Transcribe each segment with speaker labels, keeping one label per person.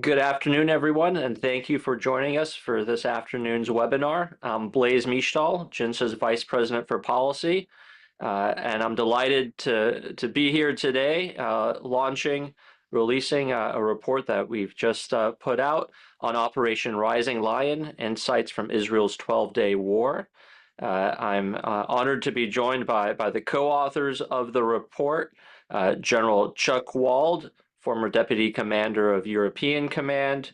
Speaker 1: Good afternoon, everyone, and thank you for joining us for this afternoon's webinar. I'm Blaise Mishtal, JINSA's Vice President for Policy, and I'm delighted to be here today, releasing a report that we've just put out on Operation Rising Lion: Insights from Israel's 12-Day War. I'm honored to be joined by the co-authors of the report, General Chuck Wald, former Deputy Commander of European Command,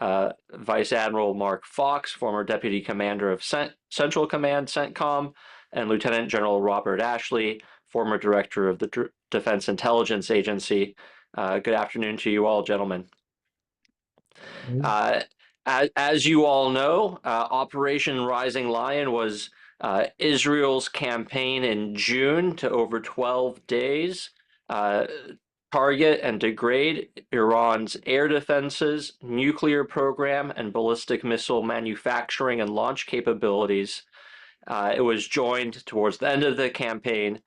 Speaker 1: Vice Admiral Mark Fox, former Deputy Commander of Central Command, CENTCOM, and Lieutenant General Robert Ashley, former Director of the Defense Intelligence Agency. Good afternoon to you all, gentlemen. Uh, as you all know, Operation Rising Lion was Israel's campaign in June to over 12 days target and degrade Iran's air defenses, nuclear program, and ballistic missile manufacturing and launch capabilities. It was joined towards the end of the campaign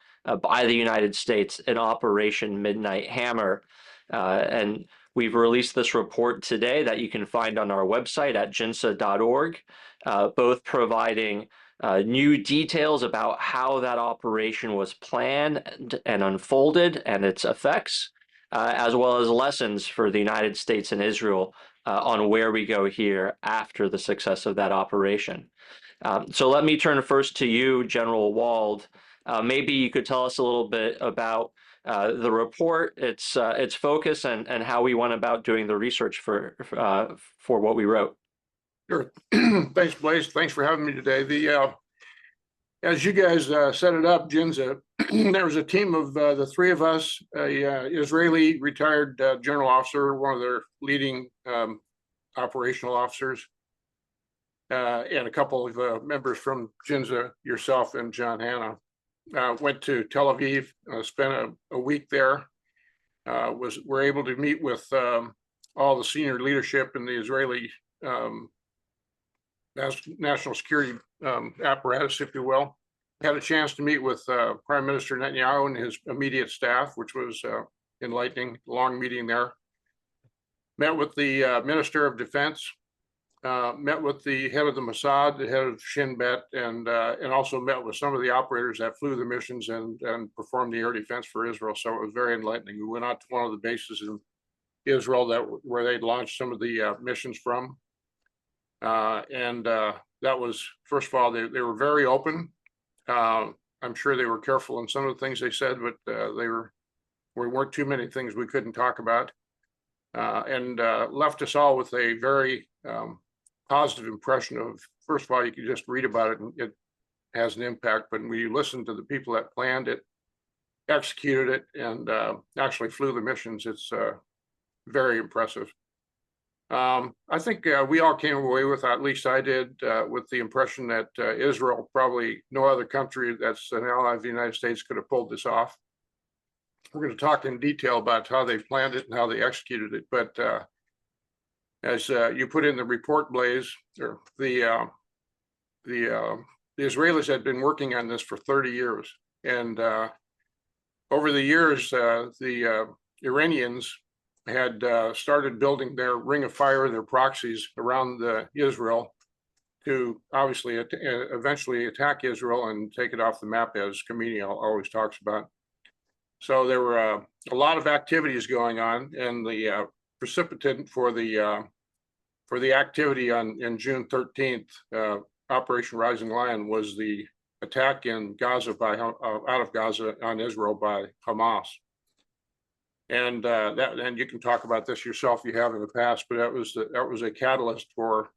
Speaker 1: by the United States in Operation Midnight Hammer. And we've released this report today that you can find on our website at jinsa.org, both providing new details about how that operation was planned and unfolded and its effects, as well as lessons for the United States and Israel on where we go here after the success of that operation. So let me turn first to you, General Wald. Maybe you could tell us a little bit about the report, its focus, and how we went about doing the research for what we wrote.
Speaker 2: Sure. Thanks, Blaise. Thanks for having me today. As you guys set it up, JINSA, there was a team of the three of us, a Israeli retired general officer, one of their leading operational officers, and a couple of members from JINSA, yourself and John Hanna. Went to Tel Aviv, spent a week there. Were able to meet with all the senior leadership in the Israeli national security apparatus, if you will. Had a chance to meet with Prime Minister Netanyahu and his immediate staff, which was enlightening. Long meeting there. Met with the Minister of Defense. Met with the head of the Mossad, the head of Shin Bet, and also met with some of the operators that flew the missions and performed the air defense for Israel. So it was very enlightening. We went out to one of the bases in Israel where they'd launched some of the missions from. That was, first of all, they were very open. I'm sure they were careful in some of the things they said, but there weren't too many things we couldn't talk about, and left us all with a very positive impression of, first of all, you can just read about it and it has an impact, but when you listen to the people that planned it, executed it, and actually flew the missions, it's very impressive. I think we all came away with, at least I did, with the impression that Israel, probably no other country that's an ally of the United States, could have pulled this off. We're going to talk in detail about how they planned it and how they executed it. But as you put in the report, Blaise, or the Israelis had been working on this for 30 years. And over the years, the Iranians had started building their ring of fire, their proxies around Israel to obviously eventually attack Israel and take it off the map, as Khomeini always talks about. So there were a lot of activities going on, and the precipitant for the activity in June 13th, Operation Rising Lion, was the attack in Gaza out of Gaza on Israel by Hamas. And and you can talk about this yourself, you have in the past, but that was a catalyst for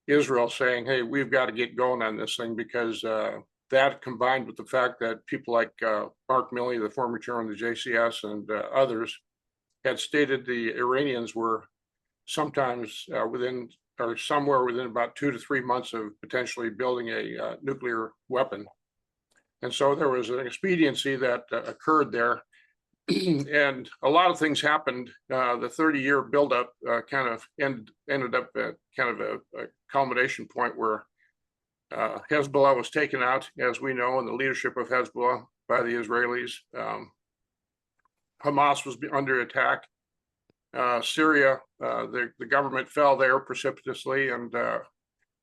Speaker 2: Israel saying, hey, we've got to get going on this thing, because that, combined with the fact that people like Mark Milley, the former chairman of the JCS, and others had stated the Iranians were sometimes somewhere within about 2 to 3 months of potentially building a nuclear weapon. And so there was an expediency that occurred there. And a lot of things happened. The 30-year buildup kind of ended up at kind of a culmination point where Hezbollah was taken out, as we know, and the leadership of Hezbollah by the Israelis. Hamas was under attack. Syria The government fell there precipitously, and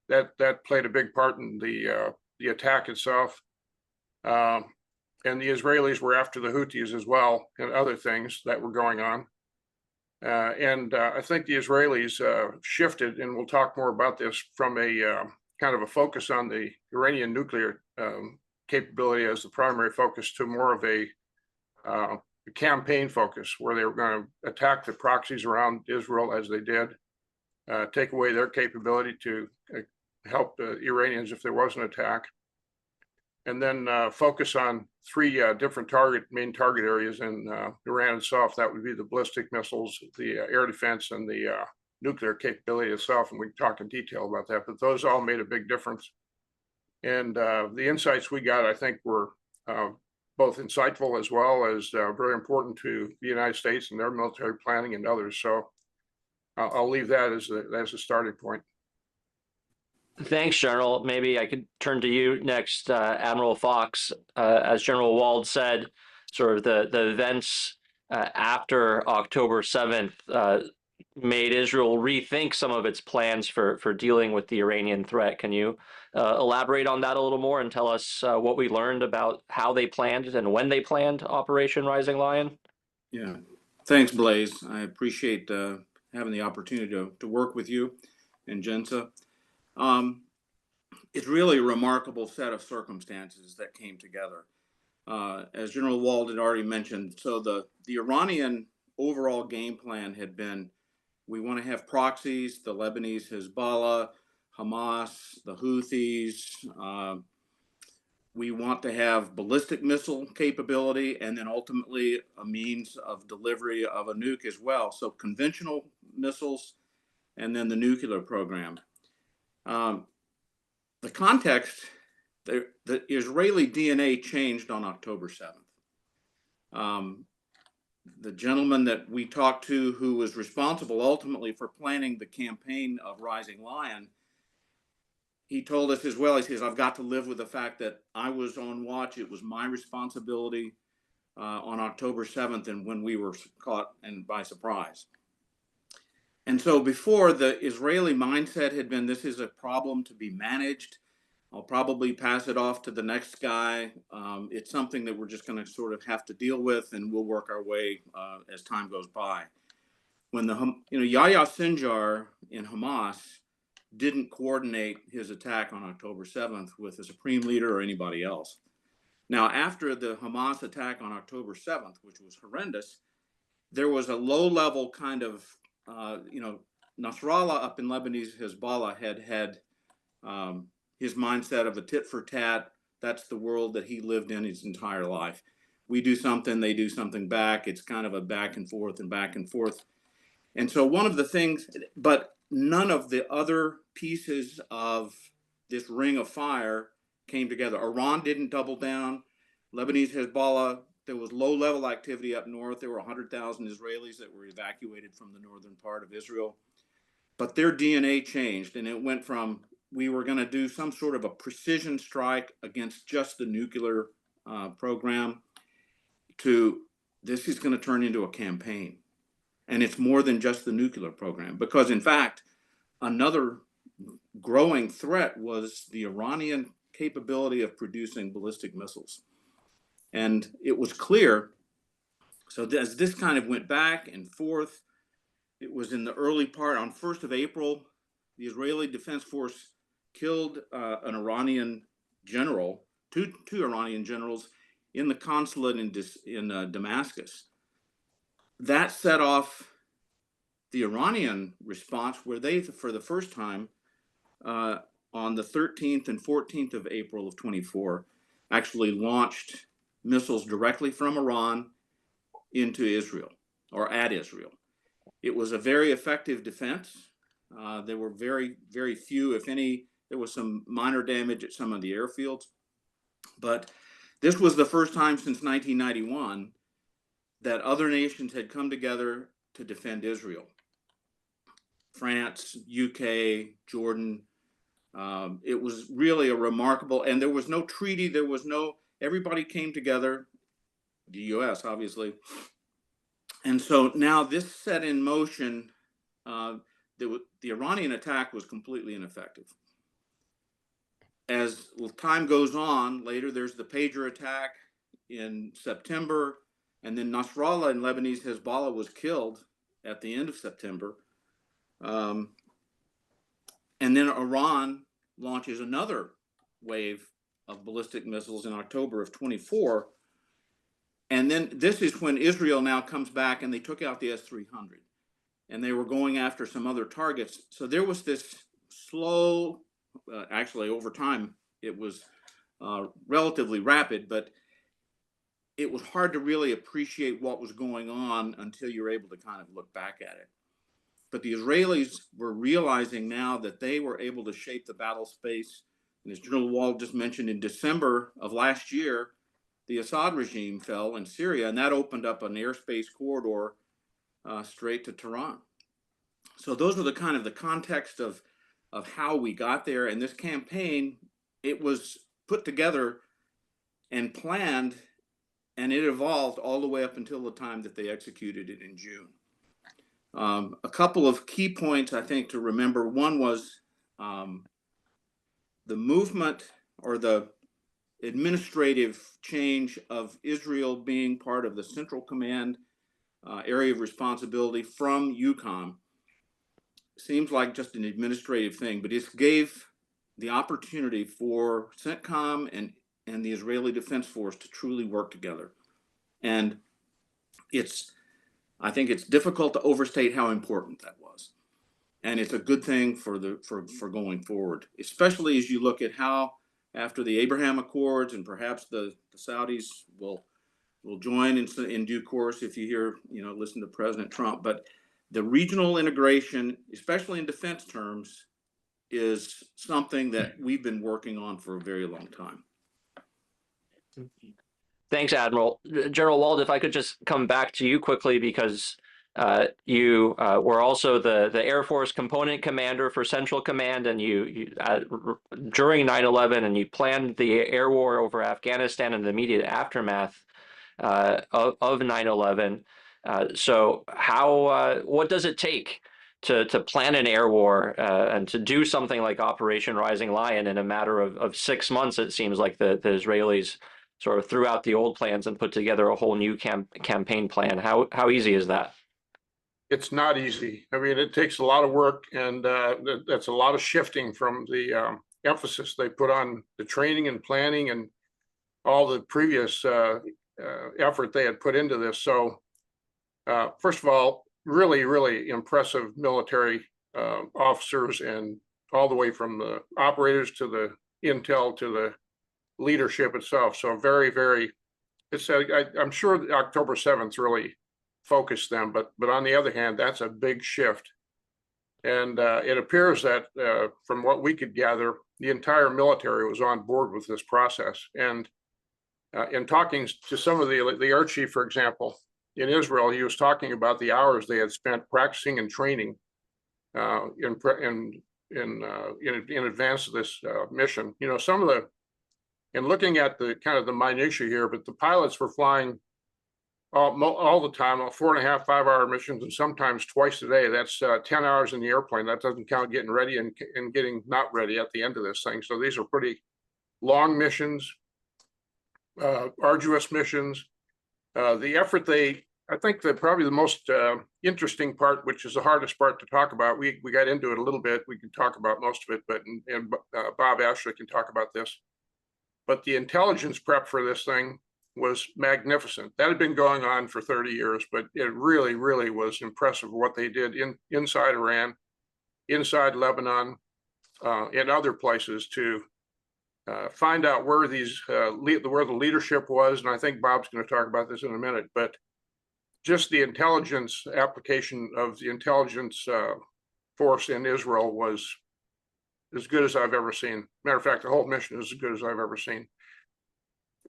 Speaker 2: that played a big part in the attack itself. And the Israelis were after the Houthis as well, and other things that were going on. And I think the Israelis shifted, and we'll talk more about this, from a kind of a focus on the Iranian nuclear capability as the primary focus to more of a campaign focus, where they were going to attack the proxies around Israel as they did, take away their capability to help the Iranians if there was an attack, and then focus on three different main target areas in Iran itself. That would be the ballistic missiles, the air defense, and the nuclear capability itself. And we can talk in detail about that, but those all made a big difference. And the insights we got, I think, were both insightful as well as very important to the United States and their military planning and others. So I'll leave that as a starting point.
Speaker 1: Thanks, General. Maybe I could turn to you next, Admiral Fox. As General Wald said, sort of the events after October 7th made Israel rethink some of its plans for dealing with the Iranian threat. Can you elaborate on that a little more and tell us what we learned about how they planned and when they planned Operation Rising Lion?
Speaker 3: Yeah, thanks, Blaze. I appreciate having the opportunity to work with you and JINSA. It's really a remarkable set of circumstances that came together. As General Wald had already mentioned, so the Iranian overall game plan had been, we want to have proxies, the Lebanese Hezbollah, Hamas, the Houthis. We want to have ballistic missile capability, and then ultimately a means of delivery of a nuke as well. So conventional missiles, and then the nuclear program. The context, the Israeli DNA changed on October 7th. The gentleman that we talked to, who was responsible ultimately for planning the campaign of Rising Lion, he told us as well, he says, I've got to live with the fact that I was on watch. It was my responsibility on October 7th, and when we were caught and by surprise. And so before, the Israeli mindset had been, this is a problem to be managed. I'll probably pass it off to the next guy. It's something that we're just going to sort of have to deal with, and we'll work our way as time goes by. When Yahya Sinjar in Hamas didn't coordinate his attack on October 7th with the supreme leader or anybody else. Now, after the Hamas attack on October 7th, which was horrendous, there was a low-level kind of, Nasrallah up in Lebanese Hezbollah had his mindset of a tit for tat. That's the world that he lived in his entire life. We do something, they do something back. It's kind of a back and forth and back and forth. And so one of the things, but none of the other pieces of this ring of fire came together. Iran didn't double down. Lebanese Hezbollah, there was low-level activity up north. There were 100,000 Israelis that were evacuated from the northern part of Israel. But their DNA changed, and it went from, we were going to do some sort of a precision strike against just the nuclear program, to this is going to turn into a campaign. And it's more than just the nuclear program, because in fact, another growing threat was the Iranian capability of producing ballistic missiles. And it was clear, so as this kind of went back and forth, it was in the early part, on 1st of April, the Israeli Defense Force killed an Iranian general, two Iranian generals, in the consulate in Damascus. That set off the Iranian response, where they, for the first time, on the 13th and 14th of April of 24, actually launched missiles directly from Iran into Israel, or at Israel. It was a very effective defense. There were very, very few, if any. There was some minor damage at some of the airfields. But this was the first time since 1991 that other nations had come together to defend Israel. France, UK, Jordan. It was really a remarkable, and there was no treaty, there was no, everybody came together, the US obviously. And so now this set in motion the Iranian attack was completely ineffective. As time goes on, later there's the pager attack in September, and then Nasrallah and Lebanese Hezbollah was killed at the end of September. And then Iran launches another wave of ballistic missiles in October of 24. And then this is when Israel now comes back, and they took out the S-300. And they were going after some other targets. So there was this slow, actually over time, it was relatively rapid, but it was hard to really appreciate what was going on until you're able to kind of look back at it. But the Israelis were realizing now that they were able to shape the battle space. And as General Wald just mentioned, in December of last year, the Assad regime fell in Syria, and that opened up an airspace corridor straight to Tehran. So those are the kind of the context of how we got there. And this campaign, it was put together and planned, and it evolved all the way up until the time that they executed it in June. A couple of key points I think to remember. One was the movement or the administrative change of Israel being part of the Central Command area of responsibility from EUCOM. Seems like just an administrative thing, but it gave the opportunity for CENTCOM and the Israeli Defense Force to truly work together. And I think it's difficult to overstate how important that was. And it's a good thing for going forward, especially as you look at how after the Abraham Accords, and perhaps the Saudis will join in due course if you hear, listen to President Trump. But the regional integration, especially in defense terms, is something that we've been working on for a very long time.
Speaker 1: Thanks, Admiral. General Wald, if I could just come back to you quickly, because you were also the Air Force component commander for Central Command, and you during 9/11, and you planned the air war over Afghanistan and the immediate aftermath of 9/11. So what does it take to plan an air war and to do something like Operation Rising Lion in a matter of 6 months? It seems like the Israelis sort of threw out the old plans and put together a whole new campaign plan. How easy is that?
Speaker 2: It's not easy. I mean, it takes a lot of work, and that's a lot of shifting from the emphasis they put on the training and planning and all the previous effort they had put into this. So first of all, really, really impressive military officers, and all the way from the operators to the intel to the leadership itself. So very, very, I'm sure October 7th really focused them, but on the other hand, that's a big shift. And it appears that from what we could gather, the entire military was on board with this process. And in talking to some of the air chief, for example, in Israel, he was talking about the hours they had spent practicing and training in advance of this mission. Some of the, and looking at the kind of the minutiae here, but the pilots were flying all the time, 4.5, 5-hour missions, and sometimes twice a day. That's 10 hours in the airplane. That doesn't count getting ready and getting not ready at the end of this thing. So these are pretty long missions, arduous missions. The effort I think that probably the most interesting part, which is the hardest part to talk about, we got into it a little bit. We can talk about most of it, but and Bob Ashley can talk about this. But the intelligence prep for this thing was magnificent. That had been going on for 30 years, but it really, really was impressive what they did inside Iran, inside Lebanon, and other places to find out where where the leadership was. And I think Bob's going to talk about this in a minute, but just the intelligence application of the intelligence force in Israel was as good as I've ever seen. Matter of fact, the whole mission is as good as I've ever seen.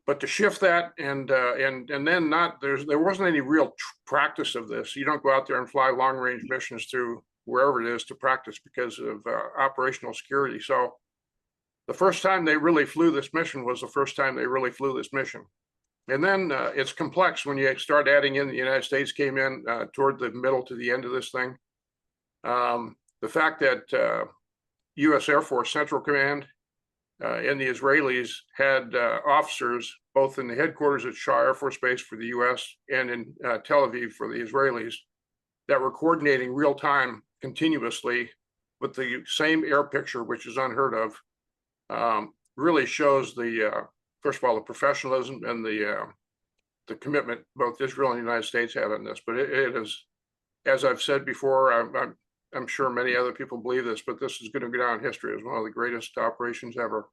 Speaker 2: But to shift that and then there wasn't any real practice of this. You don't go out there and fly long range missions through wherever it is to practice because of operational security. So the first time they really flew this mission was the first time they really flew this mission. And then it's complex when you start adding in the United States came in toward the middle to the end of this thing. The fact that U.S. Air Force Central Command and the Israelis had officers both in the headquarters at Shah Air Force Base for the U.S. and in Tel Aviv for the Israelis that were coordinating real time continuously with the same air picture, which is unheard of, really shows the first of all the professionalism and the commitment both Israel and the United States have in this. But it is, as I've said before, I'm sure many other people believe this, but this is going to go down in history as one of the greatest operations ever.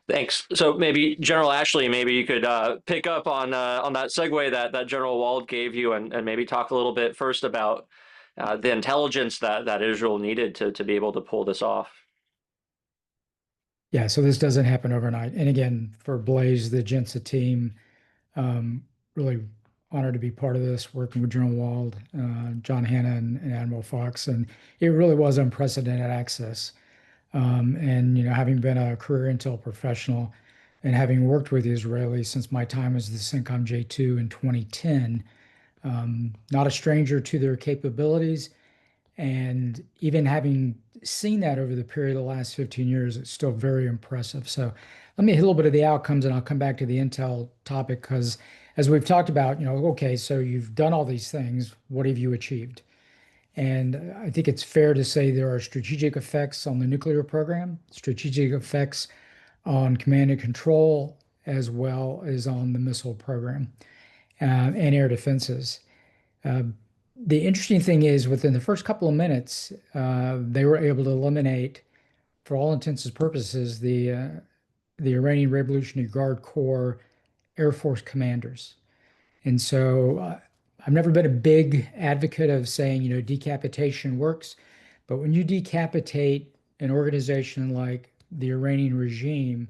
Speaker 1: Thanks. So maybe General Ashley, maybe you could pick up on that segue that General Wald gave you, and maybe talk a little bit first about the intelligence that Israel needed to be able to pull this off.
Speaker 4: Yeah, so this doesn't happen overnight. And again, for Blaze, the JINSA team, really honored to be part of this, working with General Wald, John Hanna, and Admiral Fox. And it really was unprecedented access. And, having been a career intel professional and having worked with the Israelis since my time as the CENTCOM J2 in 2010, not a stranger to their capabilities. And even having seen that over the period of the last 15 years, it's still very impressive. So let me hit a little bit of the outcomes and I'll come back to the intel topic because as we've talked about, okay, so you've done all these things. What have you achieved? And I think it's fair to say there are strategic effects on the nuclear program, strategic effects on command and control, as well as on the missile program and air defenses. The interesting thing is within the first couple of minutes, they were able to eliminate, for all intents and purposes, the Iranian Revolutionary Guard Corps Air Force commanders. And so I've never been a big advocate of saying, decapitation works, but when you decapitate an organization like the Iranian regime,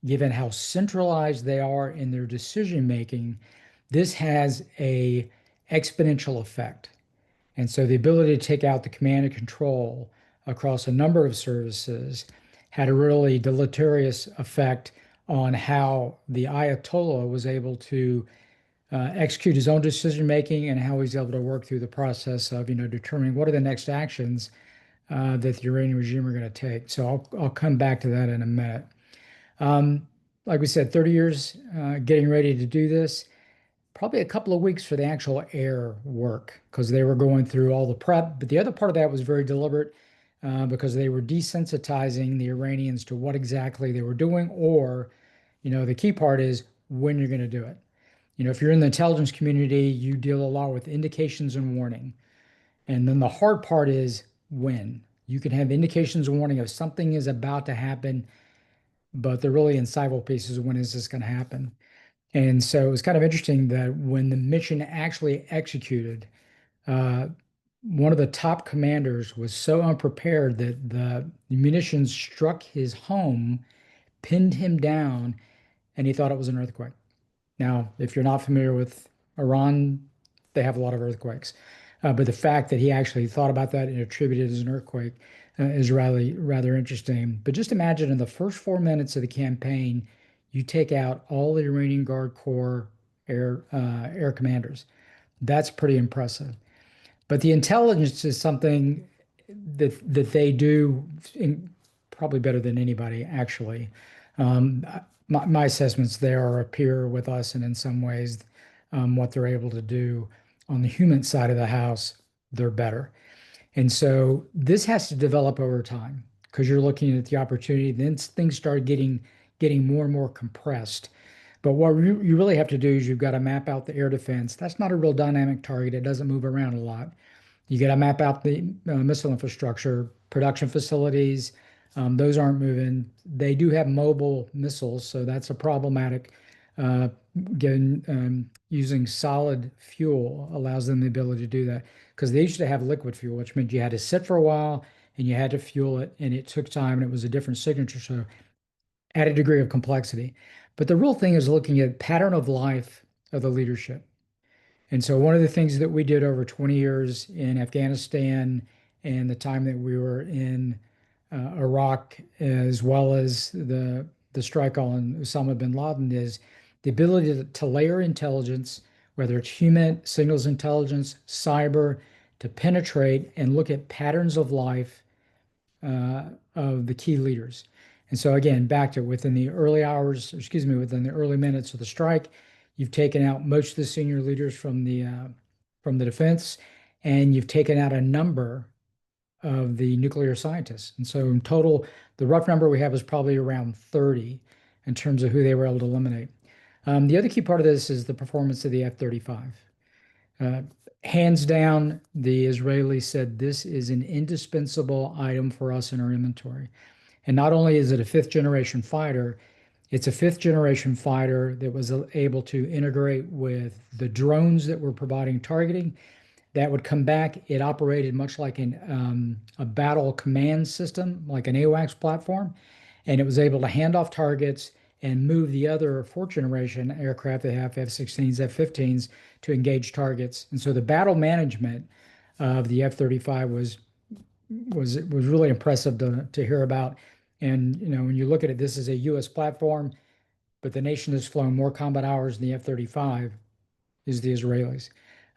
Speaker 4: given how centralized they are in their decision making, this has a exponential effect. And so the ability to take out the command and control across a number of services had a really deleterious effect on how the Ayatollah was able to execute his own decision making and how he's able to work through the process of determining what are the next actions that the Iranian regime are going to take. So I'll come back to that in a minute. Like we said, 30 years getting ready to do this. Probably a couple of weeks for the actual air work because they were going through all the prep. But the other part of that was very deliberate because they were desensitizing the Iranians to what exactly they were doing, or, the key part is when you're going to do it. If you're in the intelligence community, you deal a lot with indications and warning. And then the hard part is when. You can have indications and warning of something is about to happen, but they're really incidental pieces of when is this going to happen. And so it was kind of interesting that when the mission actually executed, one of the top commanders was so unprepared that the munitions struck his home, pinned him down, and he thought it was an earthquake. Now, if you're not familiar with Iran, they have a lot of earthquakes. But the fact that he actually thought about that and attributed it as an earthquake is rather interesting. But just imagine in the first 4 minutes of the campaign, you take out all the Iranian Guard Corps air commanders. That's pretty impressive. But the intelligence is something that they do probably better than anybody, actually. My assessments there are a peer with us, and in some ways, what they're able to do on the human side of the house, they're better. And so this has to develop over time because you're looking at the opportunity. Then things start getting more and more compressed. But what you really have to do is you've got to map out the air defense. That's not a real dynamic target. It doesn't move around a lot. You got to map out the missile infrastructure, production facilities. Those aren't moving. They do have mobile missiles, so that's a problematic. Using solid fuel allows them the ability to do that because they used to have liquid fuel, which meant you had to sit for a while and you had to fuel it, and it took time and it was a different signature. So add a degree of complexity. But the real thing is looking at pattern of life of the leadership. And so one of the things that we did over 20 years in Afghanistan and the time that we were in Iraq, as well as the strike on Osama bin Laden, is the ability to layer intelligence, whether it's human, signals intelligence, cyber, to penetrate and look at patterns of life of the key leaders. And so again, back to within the early hours, excuse me, within the early minutes of the strike, you've taken out most of the senior leaders from the defense, and you've taken out a number of the nuclear scientists. And so in total, the rough number we have is probably around 30 in terms of who they were able to eliminate. The other key part of this is the performance of the F-35. Hands down, the Israelis said this is an indispensable item for us in our inventory. And not only is it a fifth generation fighter, it's a fifth generation fighter that was able to integrate with the drones that were providing targeting that would come back. It operated much like a battle command system, like an AWACS platform, and it was able to hand off targets and move the other fourth generation aircraft they have, F-16s, F-15s, to engage targets. And so the battle management of the F-35 was really impressive to hear about. And when you look at it, this is a U.S. platform, but the nation has flown more combat hours than the F-35 is the Israelis.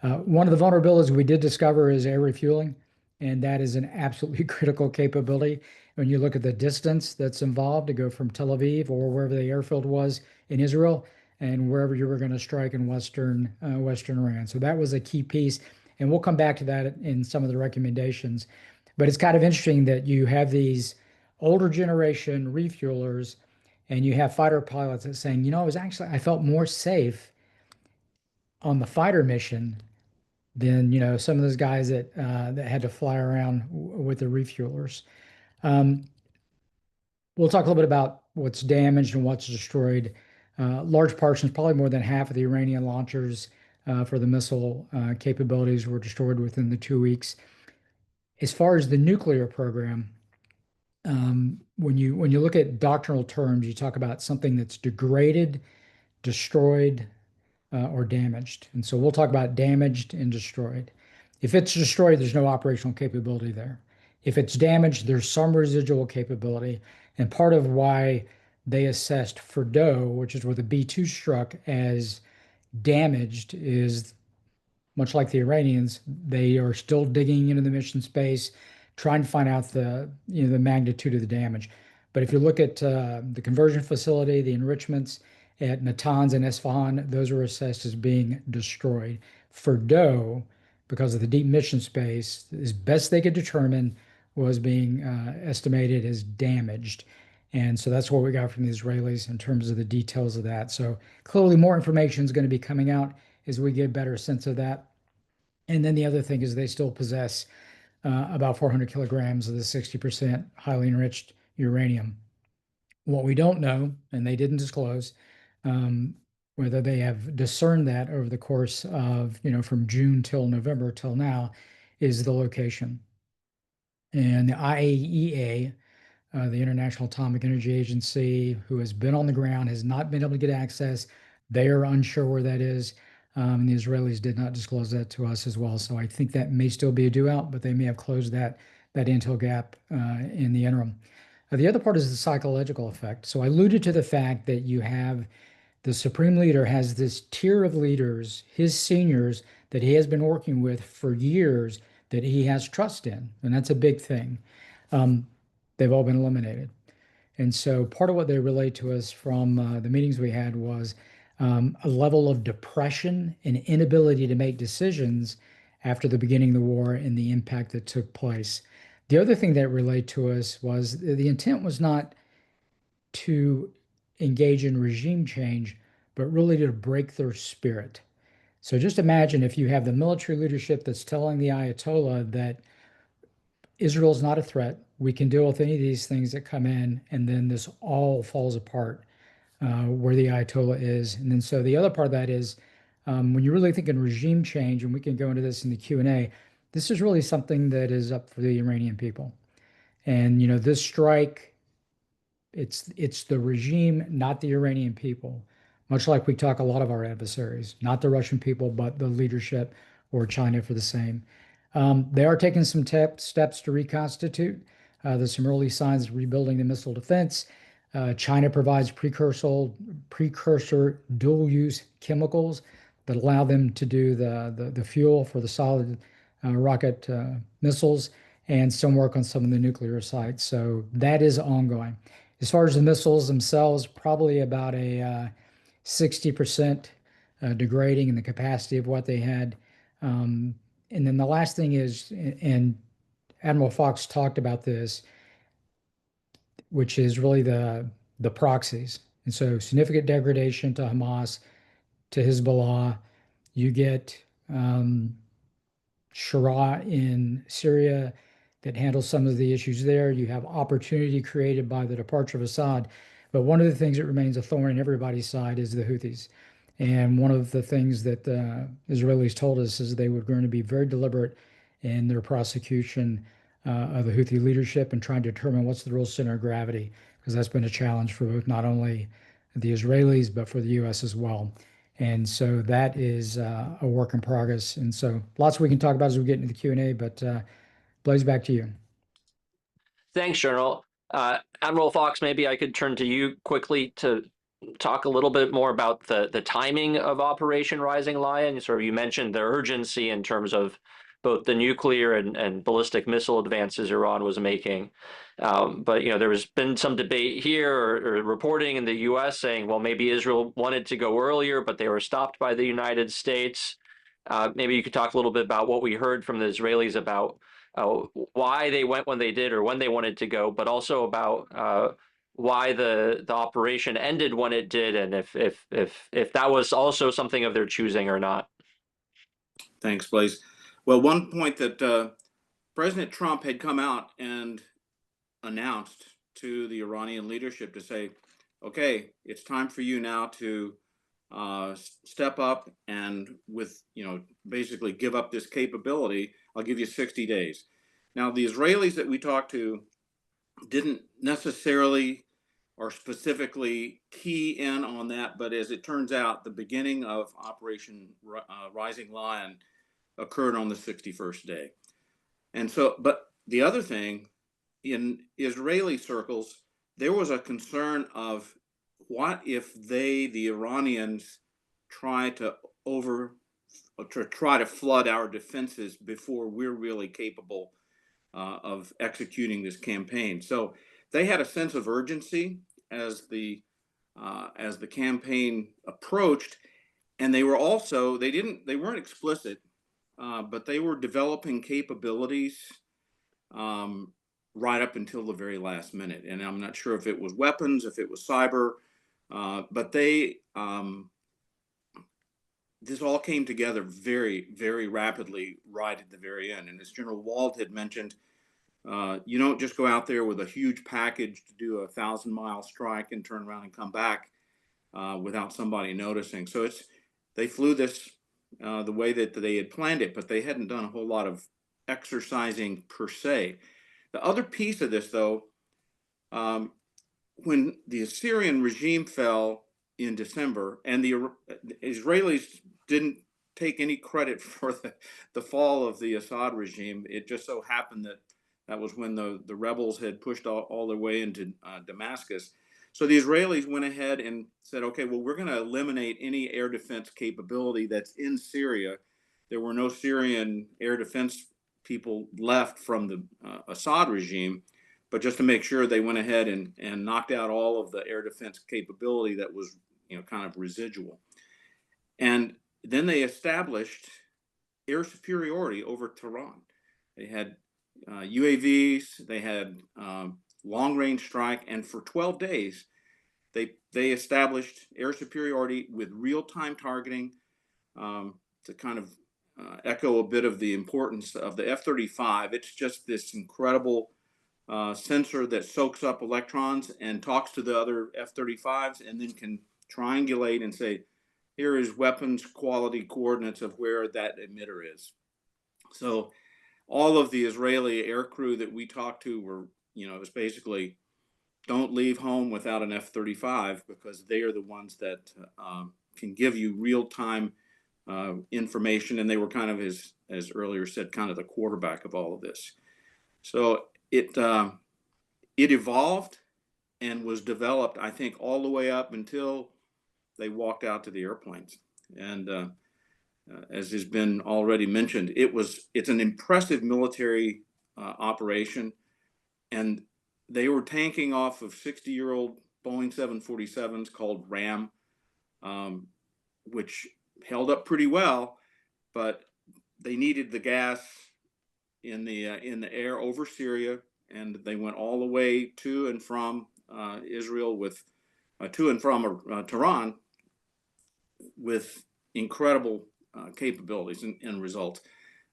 Speaker 4: One of the vulnerabilities we did discover is air refueling, and that is an absolutely critical capability. When you look at the distance that's involved to go from Tel Aviv or wherever the airfield was in Israel and wherever you were going to strike in Western Iran. So that was a key piece, and we'll come back to that in some of the recommendations. But it's kind of interesting that you have these older generation refuelers and you have fighter pilots that saying, I felt more safe on the fighter mission than some of those guys that had to fly around with the refuelers. We'll talk a little bit about what's damaged and what's destroyed. Large portions, probably more than half of the Iranian launchers for the missile capabilities were destroyed within the 2 weeks. As far as the nuclear program, when you look at doctrinal terms, you talk about something that's degraded, destroyed, or damaged. And so we'll talk about damaged and destroyed. If it's destroyed, there's no operational capability there. If it's damaged, there's some residual capability. And part of why they assessed Fordo, which is where the B-2 struck, as damaged is much like the Iranians, they are still digging into the mission space, trying to find out the magnitude of the damage. But if you look at the conversion facility, the enrichments at Natanz and Esfahan, those are assessed as being destroyed. Fordo, because of the deep mission space, as best they could determine, was being estimated as damaged. And so that's what we got from the Israelis in terms of the details of that. So clearly more information is going to be coming out as we get a better sense of that. And then the other thing is they still possess about 400 kilograms of the 60% highly enriched uranium. What we don't know, and they didn't disclose, whether they have discerned that over the course of, from June till November till now, is the location. And the IAEA, the International Atomic Energy Agency, who has been on the ground, has not been able to get access. They are unsure where that is. And the Israelis did not disclose that to us as well. So I think that may still be a due out, but they may have closed that intel gap in the interim. The other part is the psychological effect. So I alluded to the fact that you have the supreme leader has this tier of leaders, his seniors, that he has been working with for years, that he has trust in. And that's a big thing. They've all been eliminated. And so part of what they relayed to us from the meetings we had was a level of depression and inability to make decisions after the beginning of the war and the impact that took place. The other thing that relayed to us was the intent was not to engage in regime change, but really to break their spirit. So just imagine if you have the military leadership that's telling the Ayatollah that Israel's not a threat, we can deal with any of these things that come in, and then this all falls apart where the Ayatollah is. And then so the other part of that is when you really think in regime change, and we can go into this in the Q&A, this is really something that is up for the Iranian people. And this strike, it's the regime, not the Iranian people. Much like we talk a lot of our adversaries, not the Russian people, but the leadership or China for the same. They are taking some steps to reconstitute. There's some early signs of rebuilding the missile defense. China provides precursor dual-use chemicals that allow them to do the fuel for the solid rocket missiles, and some work on some of the nuclear sites. So that is ongoing. As far as the missiles themselves, probably about a 60% degrading in the capacity of what they had. And then the last thing is, and Admiral Fox talked about this, which is really the proxies. And so significant degradation to Hamas, to Hezbollah. You get Shura in Syria that handles some of the issues there. You have opportunity created by the departure of Assad. But one of the things that remains a thorn in everybody's side is the Houthis. And one of the things that the Israelis told us is they were going to be very deliberate in their prosecution of the Houthi leadership and trying to determine what's the real center of gravity, because that's been a challenge for both not only the Israelis, but for the U.S. as well. And so that is a work in progress. And so lots we can talk about as we get into the Q&A, but Blaze, back to you.
Speaker 1: Thanks, General. Admiral Fox, maybe I could turn to you quickly to talk a little bit more about the timing of Operation Rising Lion. Sort of you mentioned the urgency in terms of both the nuclear and ballistic missile advances Iran was making. But there has been some debate here or reporting in the U.S. saying, well, maybe Israel wanted to go earlier, but they were stopped by the United States. Maybe you could talk a little bit about what we heard from the Israelis about why they went when they did or when they wanted to go, but also about why the operation ended when it did, and if that was also something of their choosing or not.
Speaker 3: Thanks, Blaze. Well, one point that President Trump had come out and announced to the Iranian leadership to say, okay, it's time for you now to step up and basically give up this capability. I'll give you 60 days. Now, the Israelis that we talked to didn't necessarily or specifically key in on that, but as it turns out, the beginning of Operation Rising Lion occurred on the 61st day. And so, but the other thing, in Israeli circles, there was a concern of what if the Iranians, try to flood our defenses before we're really capable of executing this campaign. So they had a sense of urgency as the campaign approached, and they were also they weren't explicit, but they were developing capabilities right up until the very last minute. And I'm not sure if it was weapons, if it was cyber, but this all came together very, very rapidly right at the very end. And as General Wald had mentioned, you don't just go out there with a huge package to do a 1,000-mile strike and turn around and come back without somebody noticing. So they flew this the way that they had planned it, but they hadn't done a whole lot of exercising per se. The other piece of this, though, when the Assyrian regime fell in December, and the Israelis didn't take any credit for the fall of the Assad regime, it just so happened that was when the rebels had pushed all their way into Damascus. So the Israelis went ahead and said, okay, well, we're going to eliminate any air defense capability that's in Syria. There were no Syrian air defense people left from the Assad regime, but just to make sure, they went ahead and knocked out all of the air defense capability that was kind of residual. And then they established air superiority over Tehran. They had UAVs, they had long-range strike, and for 12 days, they established air superiority with real-time targeting to kind of echo a bit of the importance of the F-35. It's just this incredible sensor that soaks up electrons and talks to the other F-35s and then can triangulate and say, here is weapons quality coordinates of where that emitter is. So all of the Israeli air crew that we talked to were, it was basically, don't leave home without an F-35, because they are the ones that can give you real-time information. And they were kind of, as earlier said, kind of the quarterback of all of this. So it evolved and was developed, I think, all the way up until they walked out to the airplanes. And as has been already mentioned, it's an impressive military operation, and they were tanking off of 60-year-old Boeing 747s called Ram, which held up pretty well, but they needed the gas in the air over Syria, and they went all the way to and from Israel with to and from Tehran with incredible capabilities and results.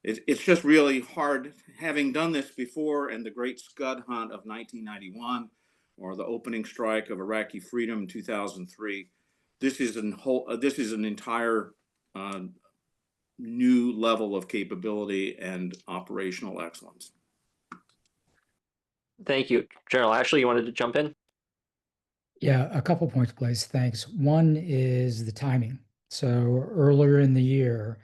Speaker 3: It's just really hard, having done this before, and the Great Scud Hunt of 1991, or the opening strike of Iraqi freedom in 2003. This is an entire new level of capability and operational excellence.
Speaker 1: Thank you. General Ashley, you wanted to jump in?
Speaker 4: Yeah, a couple points, please. Thanks. One is the timing. So earlier in the year,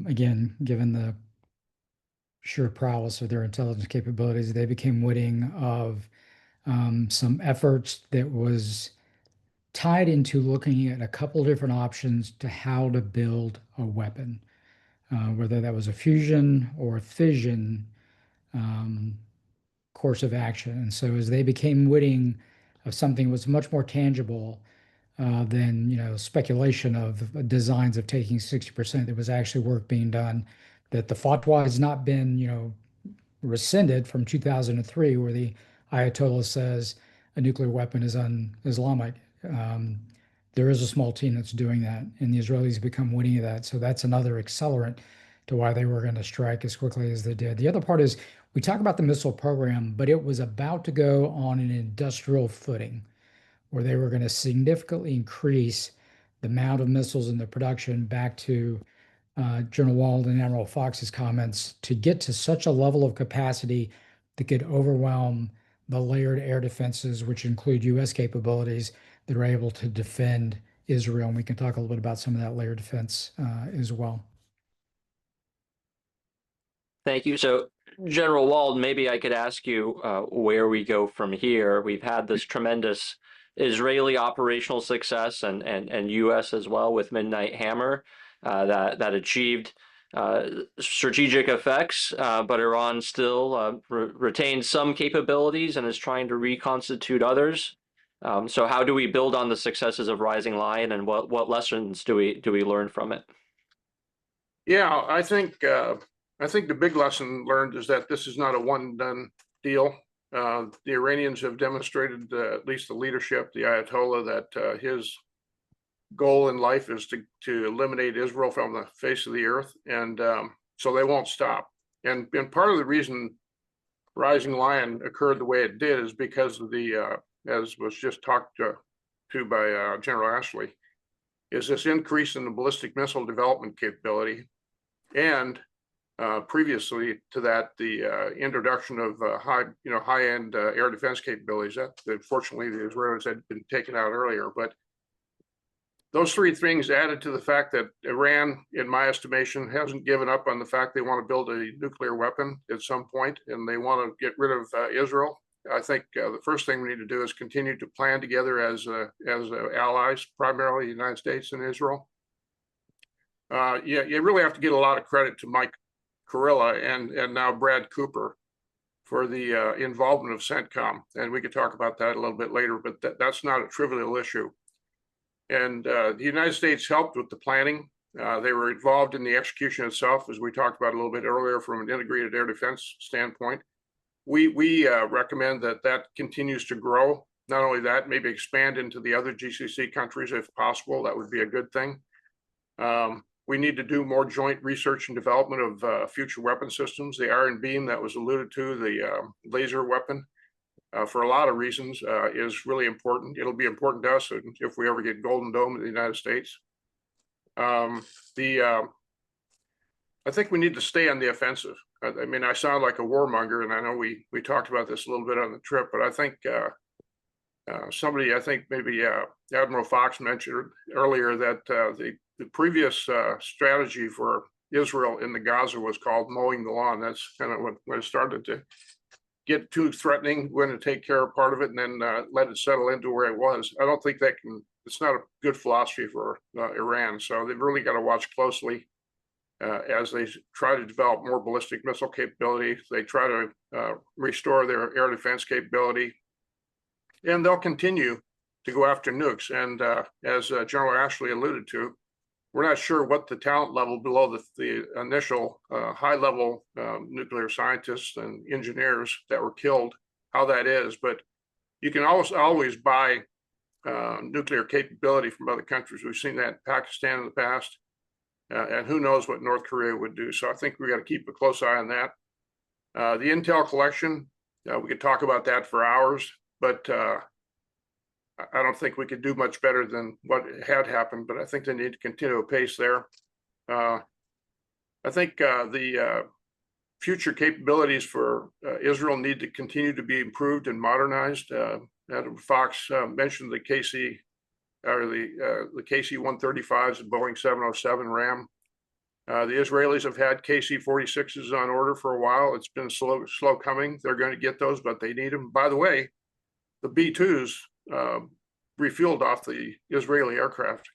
Speaker 4: again, given the sheer prowess of their intelligence capabilities, they became witting of some efforts that was tied into looking at a couple different options to how to build a weapon, whether that was a fusion or a fission course of action. And so as they became witting of something that was much more tangible than speculation of designs of taking 60%, there was actually work being done, that the fatwa has not been rescinded from 2003, where the Ayatollah says a nuclear weapon is un-Islamic. There is a small team that's doing that, and the Israelis become witting of that. So that's another accelerant to why they were going to strike as quickly as they did. The other part is, we talk about the missile program, but it was about to go on an industrial footing where they were going to significantly increase the amount of missiles in the production, back to General Wald and Admiral Fox's comments, to get to such a level of capacity that could overwhelm the layered air defenses, which include U.S. capabilities that are able to defend Israel. And we can talk a little bit about some of that layered defense as well.
Speaker 1: Thank you. So, General Wald, maybe I could ask you where we go from here. We've had this tremendous Israeli operational success and U.S. as well with Midnight Hammer that achieved strategic effects, but Iran still retains some capabilities and is trying to reconstitute others. So how do we build on the successes of Rising Lion, and what lessons do we learn from it?
Speaker 2: Yeah, I think the big lesson learned is that this is not a one and done deal. The Iranians have demonstrated, at least the leadership, the Ayatollah, that his goal in life is to eliminate Israel from the face of the earth, and so they won't stop. And part of the reason Rising Lion occurred the way it did is because of the, as was just talked to by General Ashley, is this increase in the ballistic missile development capability, and previously to that, the introduction of high-end air defense capabilities that fortunately the Israelis had been taken out earlier. But those three things added to the fact that Iran, in my estimation, hasn't given up on the fact they want to build a nuclear weapon at some point, and they want to get rid of Israel. I think the first thing we need to do is continue to plan together as allies, primarily the United States and Israel. You really have to get a lot of credit to Mike Kurilla and now Brad Cooper for the involvement of CENTCOM, and we could talk about that a little bit later, but that's not a trivial issue. And the United States helped with the planning. They were involved in the execution itself, as we talked about a little bit earlier, from an integrated air defense standpoint. We recommend that continues to grow. Not only that, maybe expand into the other GCC countries if possible. That would be a good thing. We need to do more joint research and development of future weapon systems. The Iron Beam that was alluded to, the laser weapon, for a lot of reasons, is really important. It'll be important to us if we ever get Golden Dome in the United States. I think we need to stay on the offensive. I mean, I sound like a warmonger, and I know we talked about this a little bit on the trip, but I think maybe Admiral Fox mentioned earlier that the previous strategy for Israel in the Gaza was called mowing the lawn. That's kind of when it started to get too threatening, we're going to take care of part of it and then let it settle into where it was. I don't think that it's not a good philosophy for Iran. So they've really got to watch closely as they try to develop more ballistic missile capability. They try to restore their air defense capability, and they'll continue to go after nukes. And as General Ashley alluded to, we're not sure what the talent level below the initial high-level nuclear scientists and engineers that were killed, how that is. But you can always buy nuclear capability from other countries. We've seen that in Pakistan in the past, and who knows what North Korea would do. So I think we got to keep a close eye on that. The intel collection, we could talk about that for hours, but I don't think we could do much better than what had happened, but I think they need to continue a pace there. I think the future capabilities for Israel need to continue to be improved and modernized. Adam Fox mentioned the KC or the KC-135s and Boeing 707 Ram. The Israelis have had KC-46s on order for a while. It's been slow coming. They're going to get those, but they need them. By the way, the B-2s refueled off the Israeli aircraft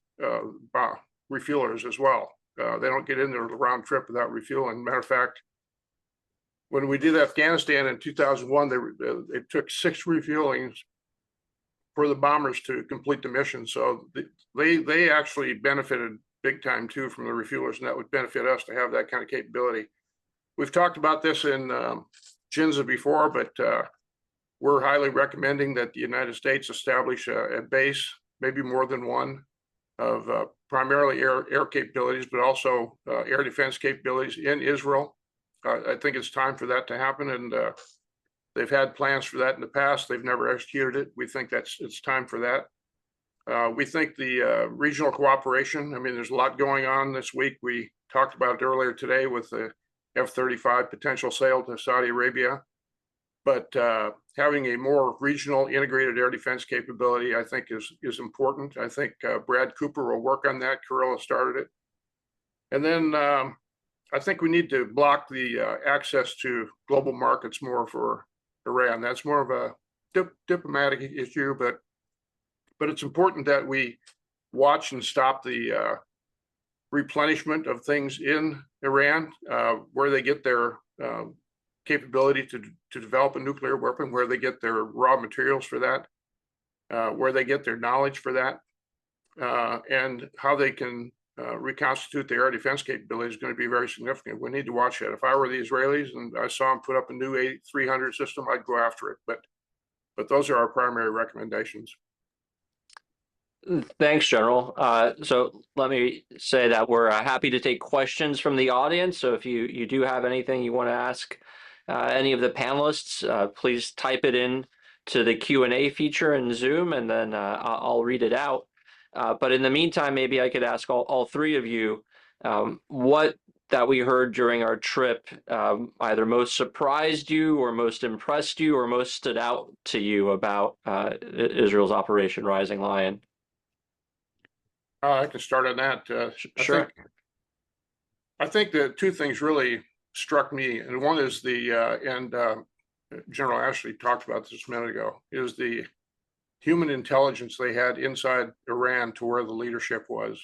Speaker 2: refuelers as well. They don't get in there the round trip without refueling. Matter of fact, when we did Afghanistan in 2001, they took 6 refuelings for the bombers to complete the mission. So they actually benefited big time too from the refuelers, and that would benefit us to have that kind of capability. We've talked about this in JINSA before, but we're highly recommending that the United States establish a base, maybe more than one, of primarily air capabilities, but also air defense capabilities in Israel. I think it's time for that to happen, and they've had plans for that in the past. They've never executed it. We think it's time for that. We think the regional cooperation, I mean, there's a lot going on this week. We talked about it earlier today with the F-35 potential sale to Saudi Arabia. But having a more regional integrated air defense capability, I think, is important. I think Brad Cooper will work on that. Kurilla started it. And then I think we need to block the access to global markets more for Iran. That's more of a diplomatic issue, but it's important that we watch and stop the replenishment of things in Iran, where they get their capability to develop a nuclear weapon, where they get their raw materials for that, where they get their knowledge for that, and how they can reconstitute their air defense capability is going to be very significant. We need to watch that. If I were the Israelis and I saw them put up a new 300 system, I'd go after it. But those are our primary recommendations.
Speaker 1: Thanks, General. So let me say that we're happy to take questions from the audience. So if you do have anything you want to ask any of the panelists, please type it in to the Q&A feature in Zoom, and then I'll read it out. But in the meantime, maybe I could ask all 3 of you what that we heard during our trip either most surprised you or most impressed you or most stood out to you about Israel's Operation Rising Lion.
Speaker 2: I can start on that.
Speaker 1: Sure.
Speaker 2: I think that 2 things really struck me, and one is and General Ashley talked about this a minute ago, is the human intelligence they had inside Iran to where the leadership was.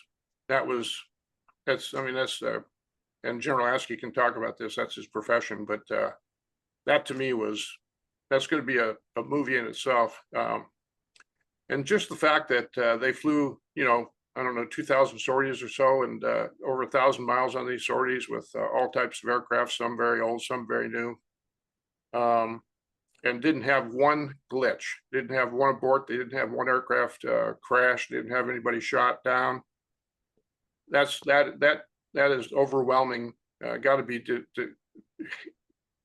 Speaker 2: And General Ashley can talk about this, that's his profession, but that to me that's going to be a movie in itself. And just the fact that they flew, I don't know, 2,000 sorties or so, and over 1,000 miles on these sorties with all types of aircraft, some very old, some very new, and didn't have one glitch, didn't have one abort, they didn't have one aircraft crash, didn't have anybody shot down. That is overwhelming. Got to be to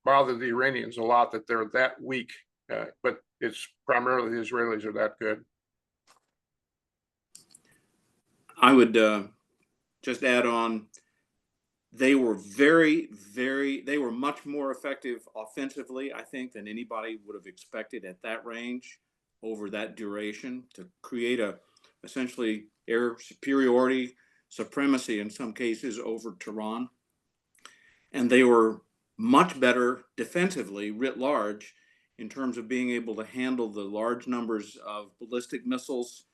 Speaker 2: bother the Iranians a lot that they're that weak, but it's primarily the Israelis are that good.
Speaker 3: I would just add on, they were they were much more effective offensively, I think, than anybody would have expected at that range over that duration to create essentially air superiority, supremacy in some cases over Tehran. And they were much better defensively writ large in terms of being able to handle the large numbers of ballistic missiles,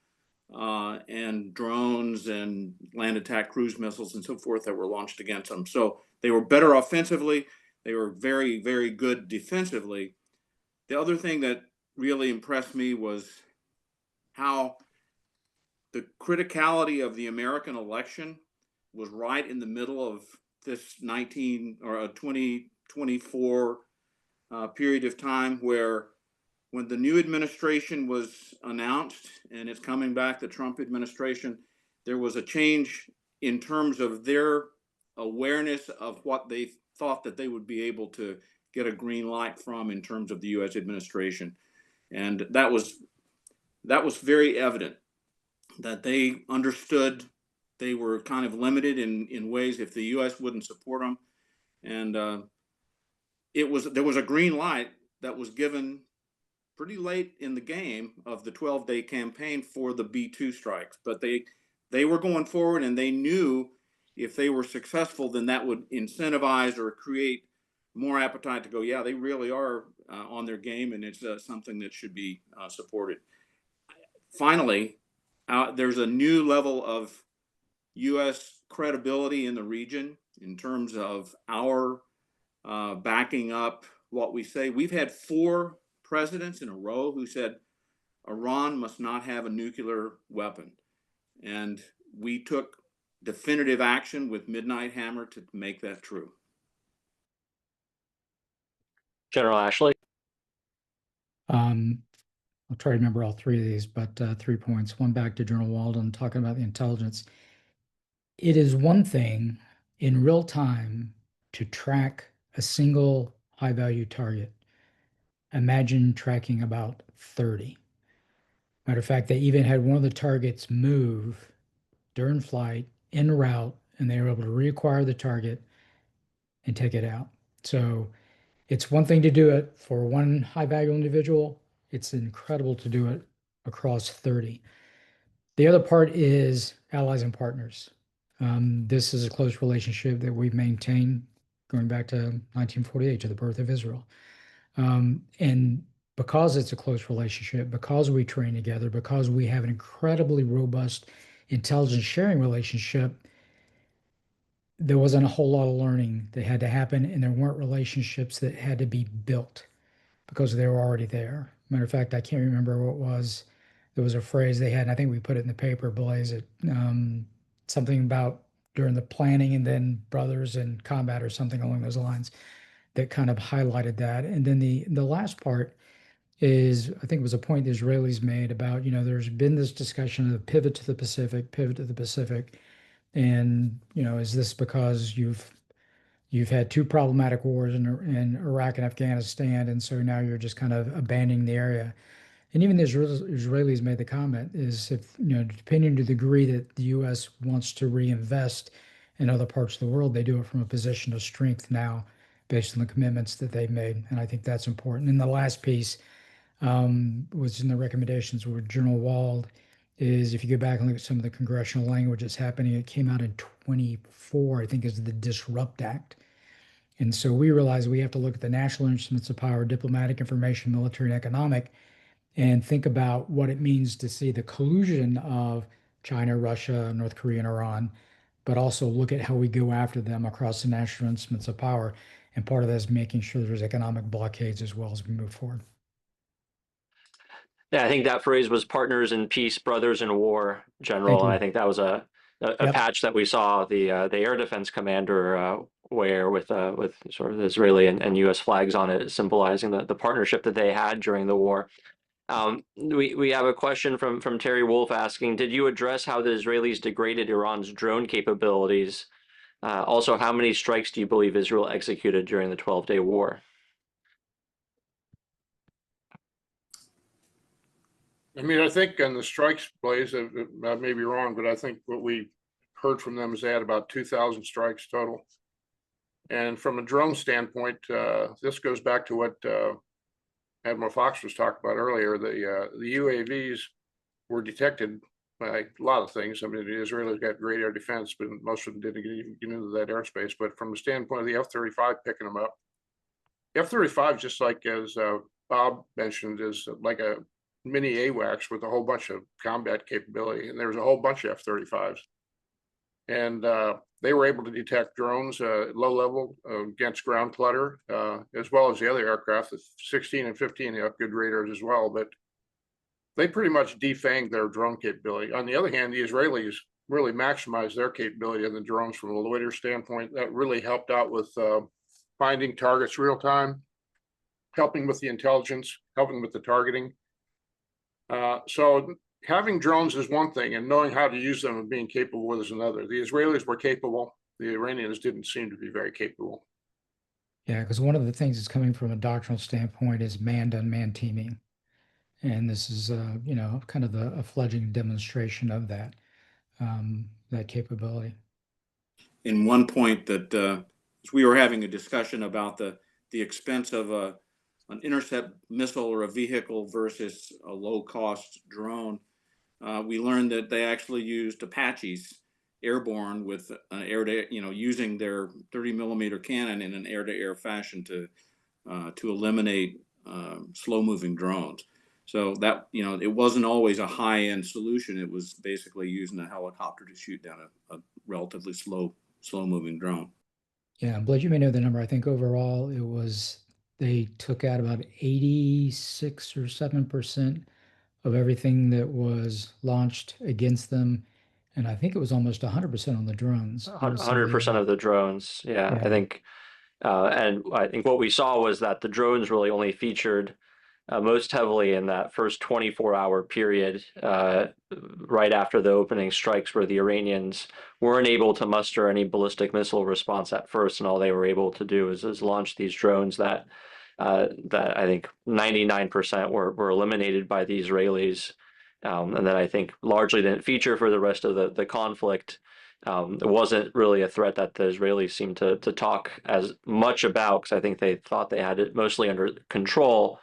Speaker 3: and drones and land attack cruise missiles and so forth that were launched against them. So they were better offensively. They were very, very good defensively. The other thing that really impressed me was how the criticality of the American election was right in the middle of this 2024 period of time, where when the new administration was announced and it's coming back, the Trump administration, there was a change in terms of their awareness of what they thought that they would be able to get a green light from in terms of the U.S. administration. And that was very evident that they understood they were kind of limited in ways if the U.S. wouldn't support them. And there was a green light that was given pretty late in the game of the 12-day campaign for the B-2 strikes. But they were going forward, and they knew if they were successful, then that would incentivize or create more appetite to go, yeah, they really are on their game, and it's something that should be supported. Finally, there's a new level of U.S. credibility in the region in terms of our backing up what we say. We've had 4 presidents in a row who said Iran must not have a nuclear weapon. And we took definitive action with Midnight Hammer to make that true.
Speaker 1: General Ashley?
Speaker 4: I'll try to remember all 3 of these, but 3 points. One back to General Walden talking about the intelligence. It is one thing in real time to track a single high value target. Imagine tracking about 30. Matter of fact, they even had one of the targets move during flight en route, and they were able to reacquire the target and take it out. So it's one thing to do it for one high value individual. It's incredible to do it across 30. The other part is allies and partners. This is a close relationship that we've maintained going back to 1948, to the birth of Israel. And because it's a close relationship, because we train together, because we have an incredibly robust intelligence sharing relationship, there wasn't a whole lot of learning that had to happen, and there weren't relationships that had to be built because they were already there. Matter of fact, I can't remember what it was. There was a phrase they had, and I think we put it in the paper, Blaze, it something about during the planning and then brothers in combat or something along those lines that kind of highlighted that. And then the last part is, I think it was a point the Israelis made about, there's been this discussion of pivot to the Pacific. And, is this because you've had 2 problematic wars in Iraq and Afghanistan, and so now you're just kind of abandoning the area? And even the Israelis made the comment is, if, depending to the degree that the U.S. wants to reinvest in other parts of the world, they do it from a position of strength now based on the commitments that they've made. And I think that's important. And the last piece was in the recommendations with General Wald is, if you go back and look at some of the congressional language that's happening, it came out in 24, I think, is the Disrupt Act. And so we realize we have to look at the national instruments of power, diplomatic, information, military, and economic, and think about what it means to see the collusion of China, Russia, North Korea, and Iran, but also look at how we go after them across the national instruments of power. And part of that is making sure there's economic blockades as well as we move forward.
Speaker 1: Yeah, I think that phrase was "partners in peace, brothers in war," General. And I think that was a
Speaker 4: Yep.
Speaker 1: patch that we saw the Air Defense Commander wear with sort of the Israeli and U.S. flags on it, symbolizing the partnership that they had during the war. We have a question from Terry Wolf asking, did you address how the Israelis degraded Iran's drone capabilities? Also, how many strikes do you believe Israel executed during the 12-day war?
Speaker 2: I mean, I think on the strikes, Blaze, I may be wrong, but I think what we heard from them is they had about 2,000 strikes total. And from a drone standpoint, this goes back to what Admiral Fox was talking about earlier. The UAVs were detected by a lot of things. I mean, the Israelis got great air defense, but most of them didn't even get into that airspace. But from the standpoint of the F-35 picking them up, the F-35, just like as Bob mentioned, is like a mini AWACS with a whole bunch of combat capability, and there was a whole bunch of F-35s. And they were able to detect drones at low level against ground clutter, as well as the other aircraft. The 16 and 15 have good radars as well, but they pretty much defanged their drone capability. On the other hand, the Israelis really maximized their capability in the drones from a loiter standpoint. That really helped out with finding targets real time, helping with the intelligence, helping with the targeting. So having drones is one thing, and knowing how to use them and being capable with is another. The Israelis were capable. The Iranians didn't seem to be very capable.
Speaker 4: Yeah, because one of the things that's coming from a doctrinal standpoint is man-to-man teaming. And this is, kind of a fledgling demonstration of that capability.
Speaker 3: In one point that we were having a discussion about the expense of an intercept missile or a vehicle versus a low-cost drone, we learned that they actually used Apaches airborne with an air-to, using their 30mm cannon in an air-to-air fashion to eliminate slow-moving drones. So that, it wasn't always a high-end solution. It was basically using a helicopter to shoot down a relatively slow-moving drone.
Speaker 4: Yeah, Blake, you may know the number. I think overall they took out about 86 or 7% of everything that was launched against them. And I think it was almost 100% on the drones. There was some
Speaker 1: 100% of the drones. Yeah,
Speaker 4: Yeah.
Speaker 1: and I think what we saw was that the drones really only featured most heavily in that first 24-hour period right after the opening strikes, where the Iranians weren't able to muster any ballistic missile response at first, and all they were able to do is launch these drones that I think 99% were eliminated by the Israelis, and then I think largely didn't feature for the rest of the conflict. It wasn't really a threat that the Israelis seemed to talk as much about, because I think they thought they had it mostly under control.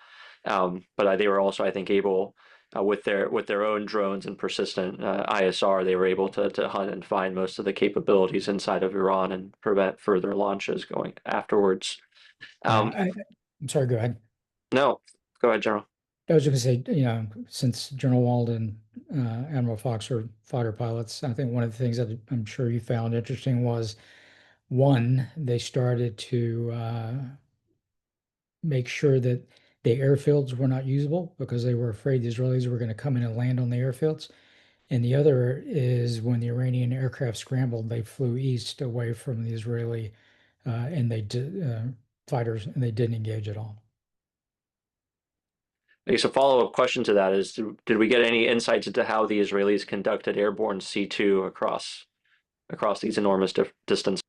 Speaker 1: But they were also, I think, able with their own drones and persistent ISR, they were able to hunt and find most of the capabilities inside of Iran and prevent further launches going afterwards.
Speaker 4: I'm sorry, go ahead.
Speaker 1: No, go ahead, General.
Speaker 4: I was just going to say, since General Wald and Admiral Fox are fighter pilots, I think one of the things that I'm sure you found interesting was, one, they started to make sure that the airfields were not usable because they were afraid the Israelis were going to come in and land on the airfields. And the other is when the Iranian aircraft scrambled, they flew east away from the Israeli and they did fighters, and they didn't engage at all.
Speaker 1: I guess a follow-up question to that is, did we get any insights into how the Israelis conducted airborne C2 across these enormous distances?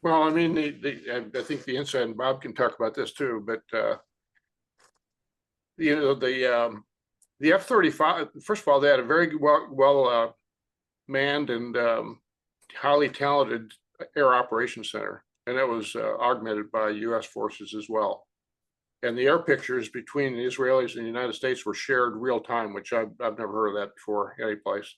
Speaker 2: Well, I mean, I think the inside, and Bob can talk about this too, but the F-35. First of all, they had a very well manned and highly talented air operations center, and it was augmented by U.S. forces as well. And the air pictures between the Israelis and the United States were shared real time, which I've never heard of that before anyplace.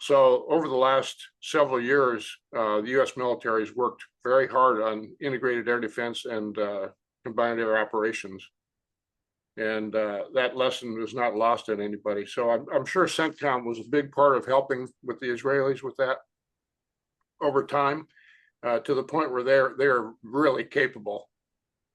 Speaker 2: So over the last several years, the U.S. military has worked very hard on integrated air defense and combined air operations. And that lesson was not lost on anybody. So I'm sure CENTCOM was a big part of helping with the Israelis with that over time, to the point where they're really capable.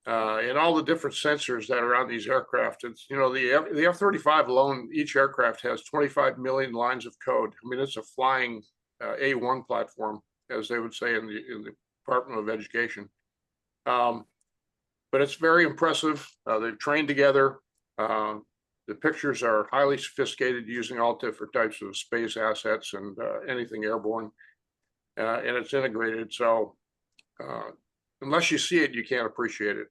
Speaker 2: And all the different sensors that are on these aircraft. It's, the F-35 alone, each aircraft has 25 million lines of code. I mean, it's a flying A1 platform, as they would say in the Department of Education. But it's very impressive. They've trained together. The pictures are highly sophisticated, using all different types of space assets and anything airborne. And it's integrated. So unless you see it, you can't appreciate it.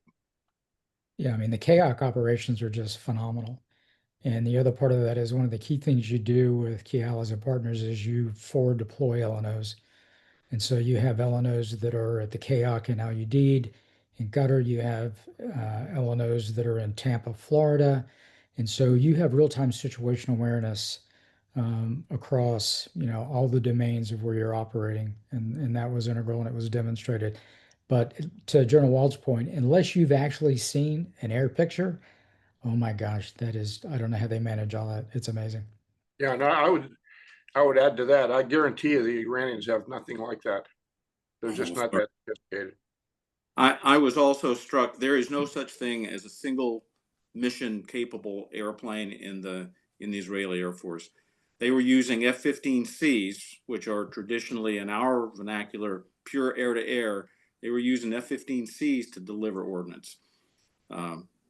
Speaker 4: Yeah, I mean, the KAOC operations are just phenomenal. And the other part of that is one of the key things you do with key allies and partners is you forward deploy LNOs. And so you have LNOs that are at the KAOC in Al Udeid. In Qatar, you have LNOs that are in Tampa, Florida. And so you have real-time situational awareness across, all the domains of where you're operating. And that was integral, and it was demonstrated. But to General Wald's point, unless you've actually seen an air picture, Oh my gosh, that is, I don't know how they manage all that. It's amazing.
Speaker 2: Yeah, no, I would add to that. I guarantee you the Iranians have nothing like that. They're just not that sophisticated.
Speaker 3: I was also struck, there is no such thing as a single mission capable airplane in the Israeli Air Force. They were using F-15Cs, which are traditionally in our vernacular pure air to air. They were using F-15Cs to deliver ordnance.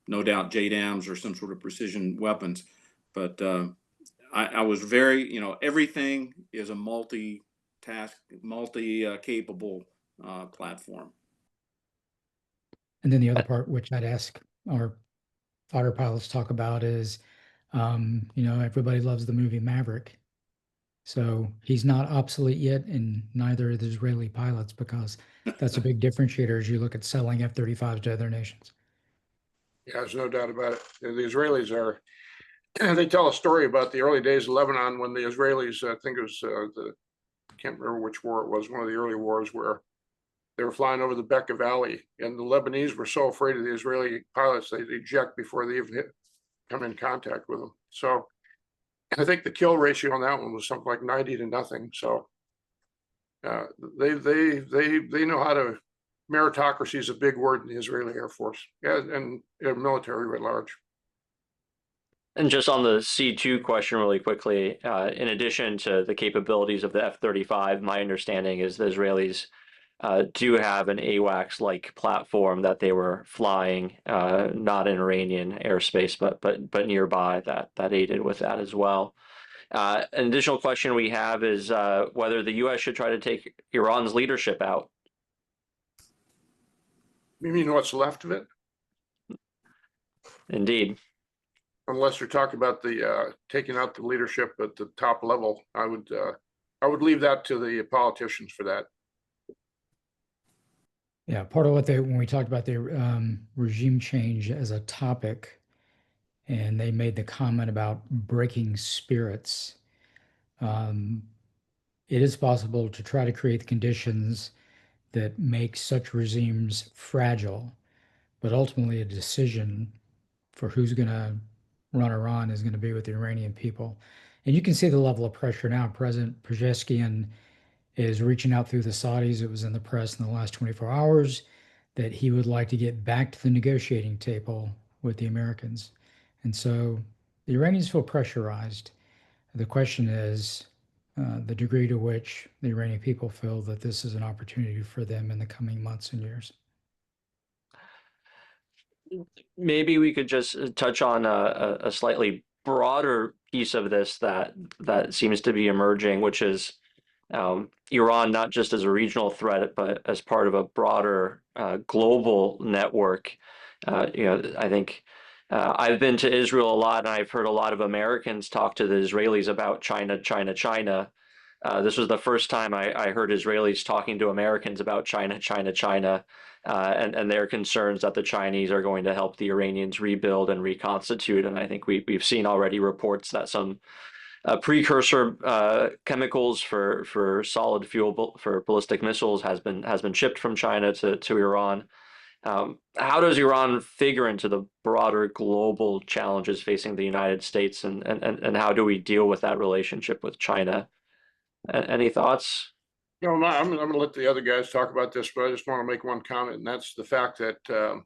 Speaker 3: No doubt JDAMs or some sort of precision weapons, but I was very, everything is a multi-task, multi-capable platform.
Speaker 4: And then the other part, which I'd ask our fighter pilots talk about is, everybody loves the movie Maverick. So he's not obsolete yet, and neither are the Israeli pilots, because that's a big differentiator as you look at selling F-35s to other nations.
Speaker 2: Yeah, there's no doubt about it. The Israelis are, they tell a story about the early days of Lebanon when the Israelis, I think it was I can't remember which war it was, one of the early wars where they were flying over the Bekaa Valley, and the Lebanese were so afraid of the Israeli pilots they'd eject before they even come in contact with them. So I think the kill ratio on that one was something like 90 to nothing. So they know how to. Meritocracy is a big word in the Israeli Air Force, yeah, and military writ large.
Speaker 1: And just on the C2 question really quickly, in addition to the capabilities of the F-35, my understanding is the Israelis do have an AWACS-like platform that they were flying, not in Iranian airspace, but nearby that aided with that as well. An additional question we have is whether the U.S. should try to take Iran's leadership out.
Speaker 2: You mean what's left of it?
Speaker 1: Indeed.
Speaker 2: Unless you're talking about the taking out the leadership at the top level, I would leave that to the politicians for that.
Speaker 4: Yeah, part of what when we talked about the regime change as a topic, and they made the comment about breaking spirits, it is possible to try to create the conditions that make such regimes fragile, but ultimately a decision for who's going to run Iran is going to be with the Iranian people. And you can see the level of pressure now. President Pezeshkian is reaching out through the Saudis. It was in the press in the last 24 hours that he would like to get back to the negotiating table with the Americans. And so the Iranians feel pressurized. The question is the degree to which the Iranian people feel that this is an opportunity for them in the coming months and years.
Speaker 1: Maybe we could just touch on a slightly broader piece of this that seems to be emerging, which is Iran not just as a regional threat, but as part of a broader global network. I think I've been to Israel a lot, and I've heard a lot of Americans talk to the Israelis about China, China, China. This was the first time I heard Israelis talking to Americans about China, China, China, and their concerns that the Chinese are going to help the Iranians rebuild and reconstitute. And I think we've seen already reports that some precursor chemicals for solid fuel for ballistic missiles has been shipped from China to Iran. How does Iran figure into the broader global challenges facing the United States, and how do we deal with that relationship with China? Any thoughts?
Speaker 2: I'm going to let the other guys talk about this, but I just want to make one comment, and that's the fact that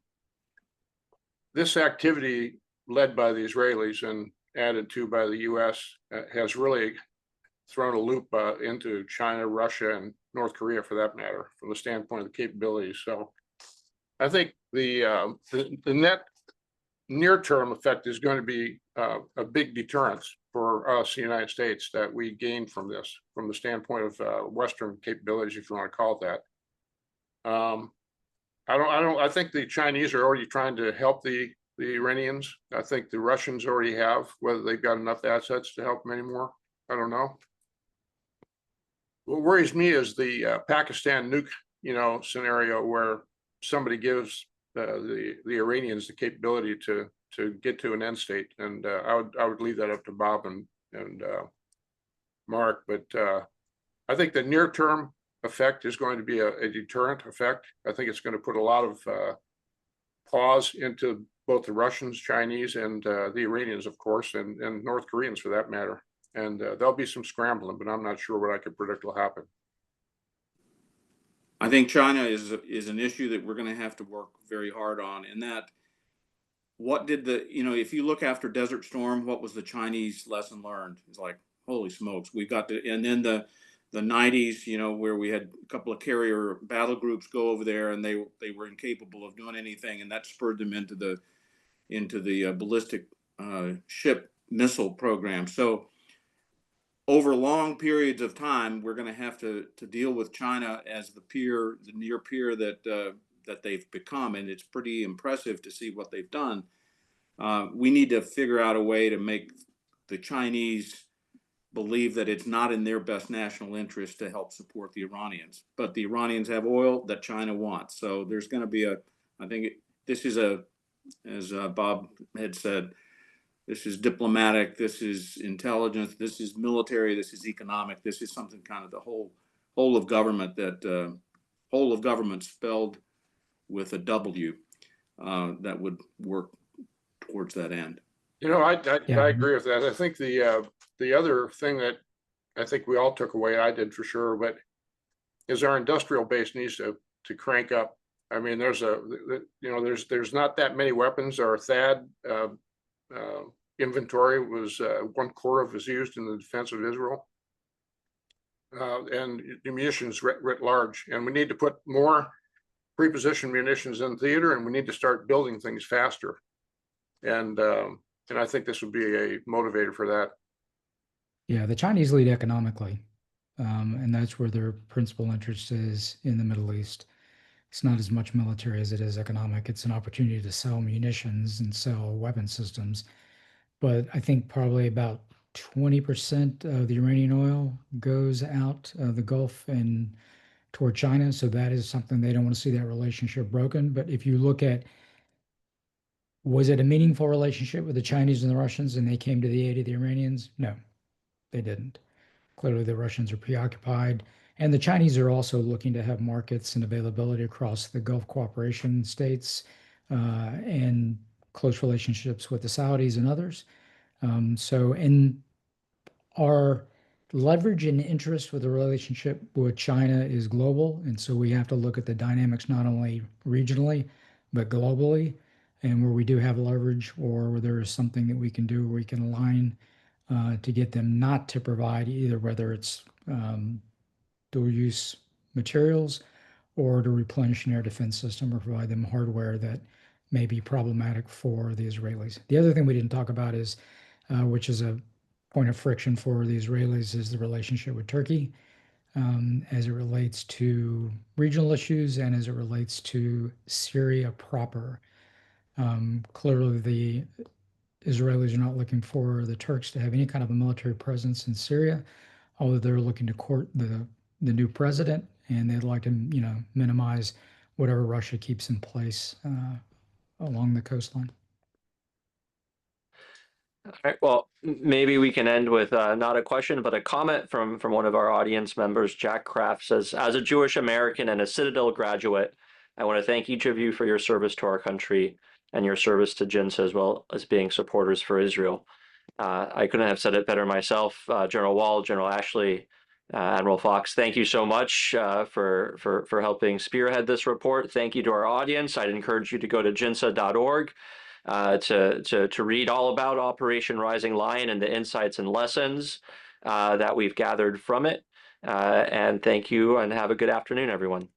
Speaker 2: this activity led by the Israelis and added to by the U.S. Has really thrown a loop into China, Russia, and North Korea, for that matter, from the standpoint of the capabilities. So I think the net near-term effect is going to be a big deterrence for us, the United States, that we gain from this, from the standpoint of Western capabilities, if you want to call it that. I think the Chinese are already trying to help the Iranians. I think the Russians already have. Whether they've got enough assets to help them anymore, I don't know. What worries me is the Pakistan nuke, scenario where somebody gives the Iranians the capability to get to an end state, and I would leave that up to Bob and Mark. But I think the near term effect is going to be a deterrent effect. I think it's going to put a lot of pause into both the Russians, Chinese, and the Iranians, of course, and North Koreans for that matter. And there'll be some scrambling, but I'm not sure what I could predict will happen.
Speaker 3: I think China is an issue that we're going to have to work very hard on. In that, what did if you look after Desert Storm, what was the Chinese lesson learned? It's like, holy smokes, we've got to. And then the 90s, where we had a couple of carrier battle groups go over there, and they were incapable of doing anything, and that spurred them into the ballistic ship missile program. So over long periods of time, we're going to have to deal with China as the near peer that they've become, and it's pretty impressive to see what they've done. We need to figure out a way to make the Chinese believe that it's not in their best national interest to help support the Iranians. But the Iranians have oil that China wants. So there's going to be this is as Bob had said, this is diplomatic, this is intelligence, this is military, this is economic, this is something kind of the whole of government whole of government spelled with a W that would work towards that end.
Speaker 2: I agree with that. I think the other thing that I think we all took away, I did for sure, but is our industrial base needs to crank up. I mean, there's not that many weapons. Our THAAD inventory was 1/4 of is used in the defense of Israel, and munitions writ large. And we need to put more pre-positioned munitions in theater, and we need to start building things faster. And I think this would be a motivator for that.
Speaker 4: Yeah, the Chinese lead economically, and that's where their principal interest is in the Middle East. It's not as much military as it is economic. It's an opportunity to sell munitions and sell weapon systems. But I think probably about 20% of the Iranian oil goes out of the Gulf and toward China. So that is something they don't want to see that relationship broken. But if you look at, was it a meaningful relationship with the Chinese and the Russians and they came to the aid of the Iranians? No, they didn't. Clearly, the Russians are preoccupied. And the Chinese are also looking to have markets and availability across the Gulf cooperation states and close relationships with the Saudis and others. And our leverage and interest with the relationship with China is global. And so we have to look at the dynamics not only regionally, but globally. And where we do have leverage or where there is something that we can do where we can align to get them not to provide either, whether it's dual use materials or to replenish an air defense system or provide them hardware that may be problematic for the Israelis. The other thing we didn't talk about is, which is a point of friction for the Israelis, is the relationship with Turkey as it relates to regional issues and as it relates to Syria proper. Clearly, the Israelis are not looking for the Turks to have any kind of a military presence in Syria, although they're looking to court the new president, and they'd like to, minimize whatever Russia keeps in place along the coastline.
Speaker 1: All right. Well, maybe we can end with not a question, but a comment from one of our audience members. Jack Kraft says, as a Jewish American and a Citadel graduate, I want to thank each of you for your service to our country and your service to JINSA, as well as being supporters for Israel. I couldn't have said it better myself. General Wald, General Ashley, Admiral Fox, thank you so much for helping spearhead this report. Thank you to our audience. I'd encourage you to go to jinsa.org to read all about Operation Rising Lion and the insights and lessons that we've gathered from it. And thank you, and have a good afternoon, everyone.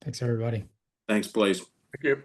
Speaker 4: Thanks, everybody.
Speaker 3: Thanks, Blaze.
Speaker 2: Thank you.